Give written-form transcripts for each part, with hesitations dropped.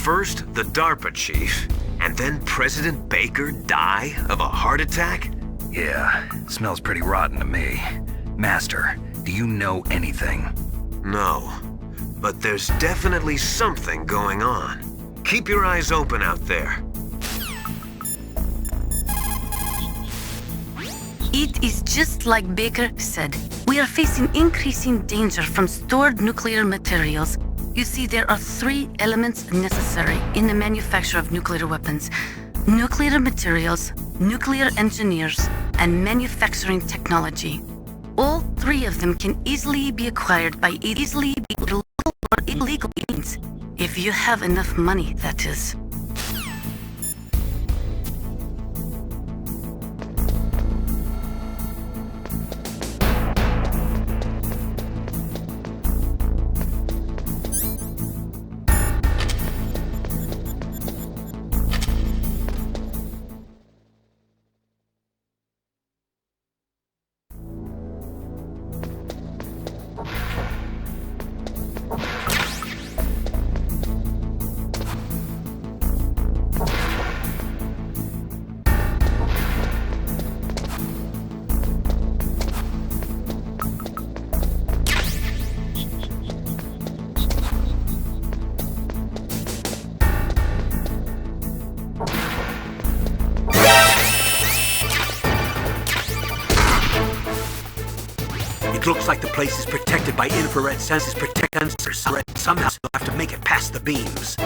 first the DARPA chief, and then President Baker die of a heart attack? Yeah, smells pretty rotten to me. Master, do you know anything? No, but there's definitely something going on. Keep your eyes open out there. It is just like Baker said. We are facing increasing danger from stored nuclear materials. You see, there are 3 elements necessary in the manufacture of nuclear weapons: nuclear materials, nuclear engineers, and manufacturing technology. All 3 of them can easily be acquired by legal or illegal means. If you have enough money, that is. It looks like the place is protected by infrared sensors. Somehow they'll have to make it past the beams.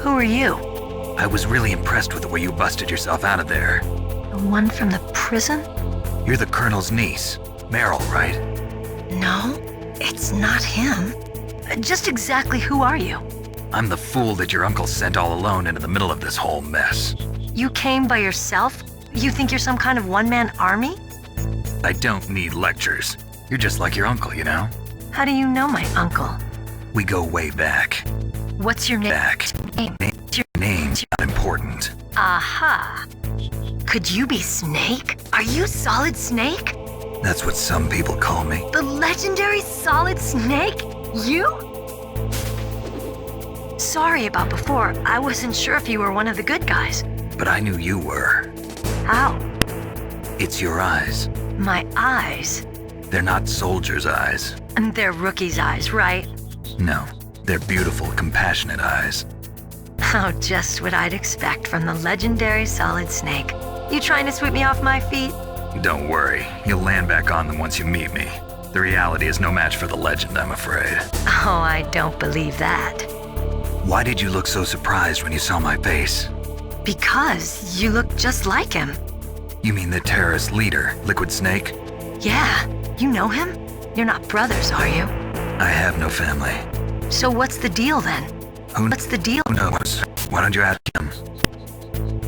Who are you? I was really impressed with the way you busted yourself out of there. The one from the prison? You're the Colonel's niece, Meryl, right? No, it's not him. Just exactly who are you? I'm the fool that your uncle sent all alone into the middle of this whole mess. You came by yourself? You think you're some kind of one-man army? I don't need lectures. You're just like your uncle, you know? How do you know my uncle? We go way back. What's your name? Name. Your name's not important. Aha. Could you be Snake? Are you Solid Snake? That's what some people call me. The legendary Solid Snake? You? Sorry about before. I wasn't sure if you were one of the good guys. But I knew you were. How? It's your eyes. My eyes? They're not soldiers' eyes. And they're rookies' eyes, right? No, they're beautiful, compassionate eyes. Oh, just what I'd expect from the legendary Solid Snake. You trying to sweep me off my feet? Don't worry, you'll land back on them once you meet me. The reality is no match for the legend, I'm afraid. Oh, I don't believe that. Why did you look so surprised when you saw my face? Because you look just like him. You mean the terrorist leader, Liquid Snake? Yeah, you know him? You're not brothers, are you? I have no family. So what's the deal then? What's the deal? Who knows? Why don't you ask him?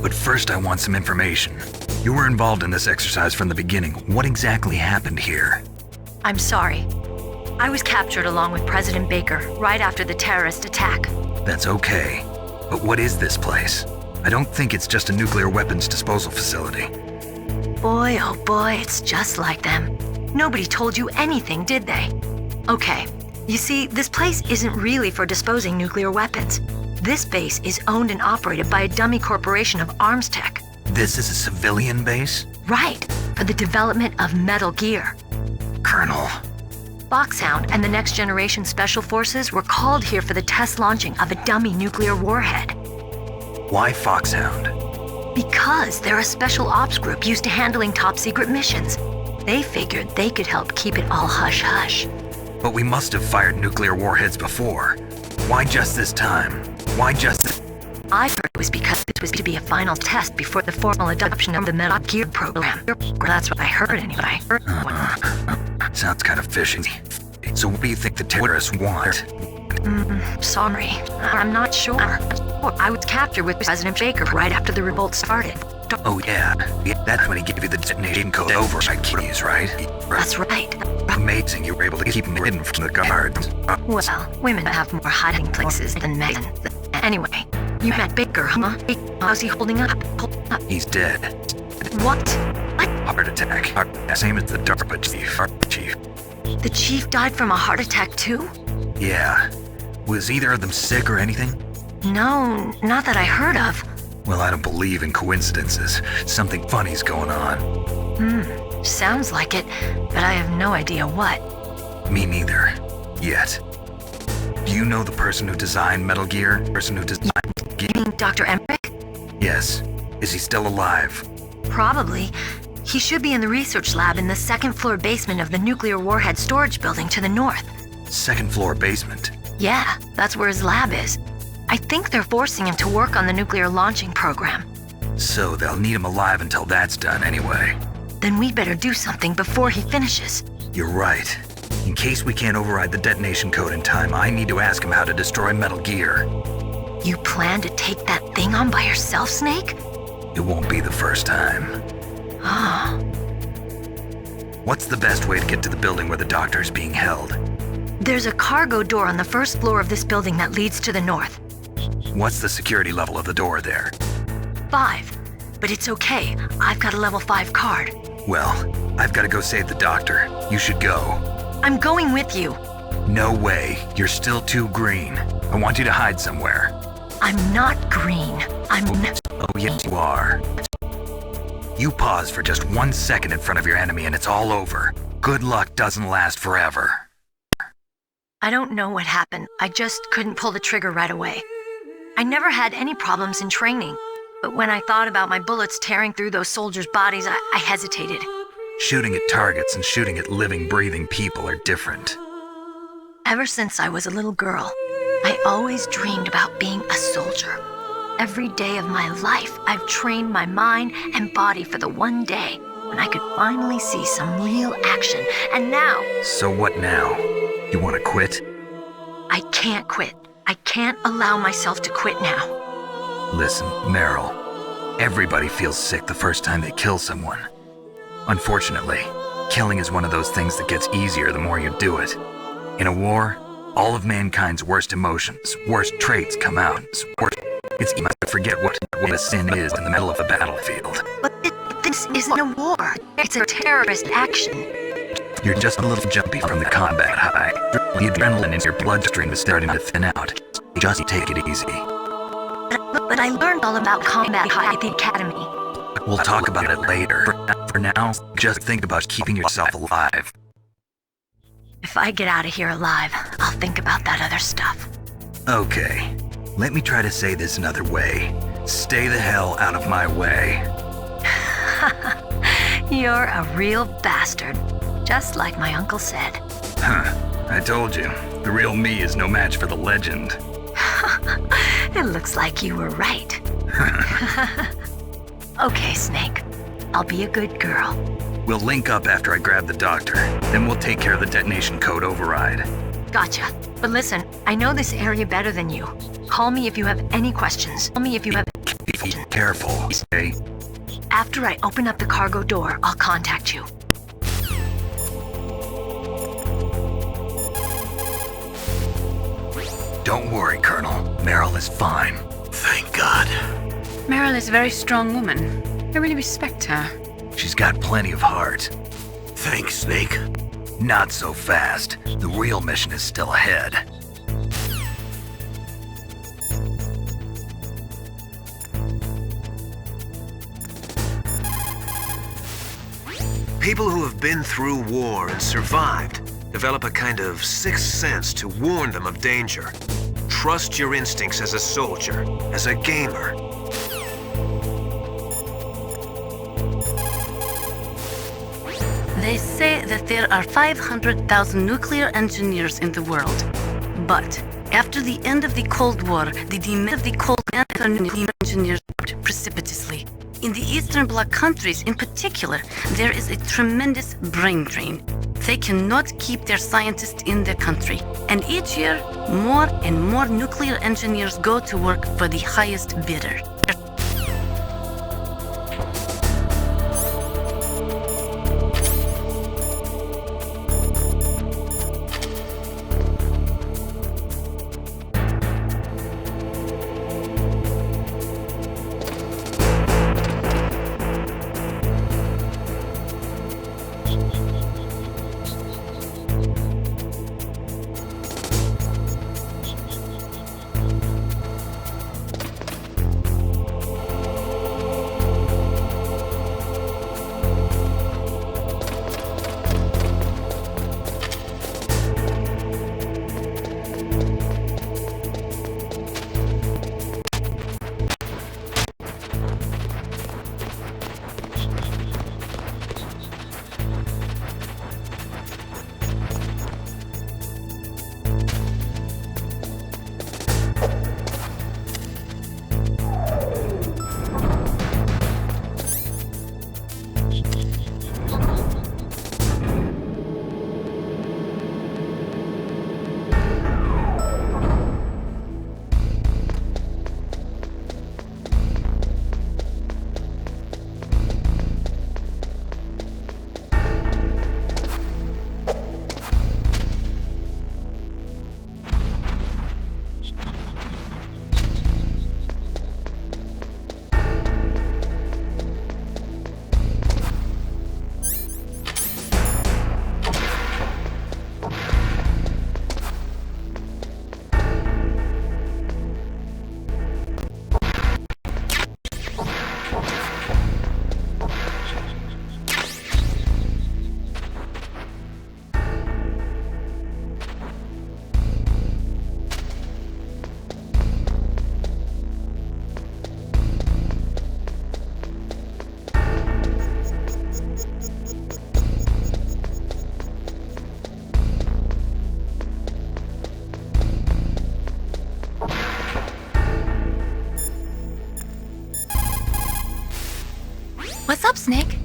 But first I want some information. You were involved in this exercise from the beginning. What exactly happened here? I'm sorry. I was captured along with President Baker right after the terrorist attack. That's okay. But what is this place? I don't think it's just a nuclear weapons disposal facility. Boy, oh boy, it's just like them. Nobody told you anything, did they? Okay, you see, this place isn't really for disposing nuclear weapons. This base is owned and operated by a dummy corporation of arms tech. This is a civilian base? Right, for the development of Metal Gear. Colonel. Foxhound and the Next Generation Special Forces were called here for the test launching of a dummy nuclear warhead. Why Foxhound? Because they're a special ops group used to handling top-secret missions. They figured they could help keep it all hush-hush. But we must have fired nuclear warheads before. Why just this time? Why just this? I heard it was because it was to be a final test before the formal adoption of the Metal Gear program. That's what I heard anyway. Sounds kind of fishy. So what do you think the terrorists want? Sorry, I'm not sure. I was captured with President Baker right after the revolt started. Oh yeah, that's when he gave you the detonation code override keys, right? That's right. Amazing you were able to keep them hidden from the guards. Well, women have more hiding places than men. Anyway, you met Baker, huh? How's he holding up? He's dead. What? Heart attack. Same as the DARPA chief. The chief died from a heart attack too? Yeah. Was either of them sick or anything? No, not that I heard of. Well, I don't believe in coincidences. Something funny's going on. Sounds like it, but I have no idea what. Me neither. Yet. Do you know the person who designed Metal Gear? You mean Dr. Emmerich? Yes. Is he still alive? Probably. He should be in the research lab in the second floor basement of the nuclear warhead storage building to the north. Second floor basement? Yeah, that's where his lab is. I think they're forcing him to work on the nuclear launching program. So they'll need him alive until that's done anyway. Then we better do something before he finishes. You're right. In case we can't override the detonation code in time, I need to ask him how to destroy Metal Gear. You plan to take that thing on by yourself, Snake? It won't be the first time. Ah. What's the best way to get to the building where the doctor's being held? There's a cargo door on the first floor of this building that leads to the north. What's the security level of the door there? 5. But it's okay. I've got a level 5 card. Well, I've got to go save the doctor. You should go. I'm going with you. No way. You're still too green. I want you to hide somewhere. I'm not green. Oh, yes, you are. You pause for just 1 second in front of your enemy and it's all over. Good luck doesn't last forever. I don't know what happened. I just couldn't pull the trigger right away. I never had any problems in training, but when I thought about my bullets tearing through those soldiers' bodies, I hesitated. Shooting at targets and shooting at living, breathing people are different. Ever since I was a little girl, I always dreamed about being a soldier. Every day of my life, I've trained my mind and body for the one day when I could finally see some real action. And now... So what now? You want to quit? I can't quit. I can't allow myself to quit now. Listen, Meryl. Everybody feels sick the first time they kill someone. Unfortunately, killing is one of those things that gets easier the more you do it. In a war, all of mankind's worst emotions, worst traits come out. It's easy to forget what a sin is in the middle of a battlefield. But this isn't a war. It's a terrorist action. You're just a little jumpy from the combat high. The adrenaline in your bloodstream is starting to thin out. Just take it easy. But I learned all about combat high at the academy. We'll talk about it later. For now, just think about keeping yourself alive. If I get out of here alive, I'll think about that other stuff. Okay, let me try to say this another way. Stay the hell out of my way. You're a real bastard, just like my uncle said. Huh, I told you, the real me is no match for the legend. It looks like you were right. Okay, Snake. I'll be a good girl. We'll link up after I grab the doctor. Then we'll take care of the detonation code override. Gotcha. But listen, I know this area better than you. Call me if you have any questions. Be careful, okay? After I open up the cargo door, I'll contact you. Don't worry, Colonel. Meryl is fine. Thank God. Meryl is a very strong woman. I really respect her. She's got plenty of heart. Thanks, Snake. Not so fast. The real mission is still ahead. People who have been through war and survived develop a kind of sixth sense to warn them of danger. Trust your instincts as a soldier, as a gamer. They say that there are 500,000 nuclear engineers in the world. But after the end of the Cold War, the demand of the Cold War for nuclear engineers dropped precipitously. In the Eastern Bloc countries in particular, there is a tremendous brain drain. They cannot keep their scientists in their country. And each year, more and more nuclear engineers go to work for the highest bidder. What's up, Snake?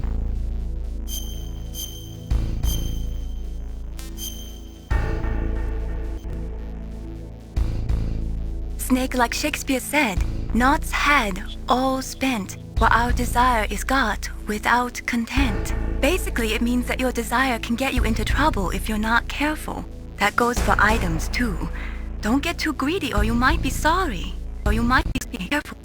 Snake, like Shakespeare said, naught's had, all spent, while our desire is got without content. Basically, it means that your desire can get you into trouble if you're not careful. That goes for items too. Don't get too greedy or you might be sorry. Or you might be careful.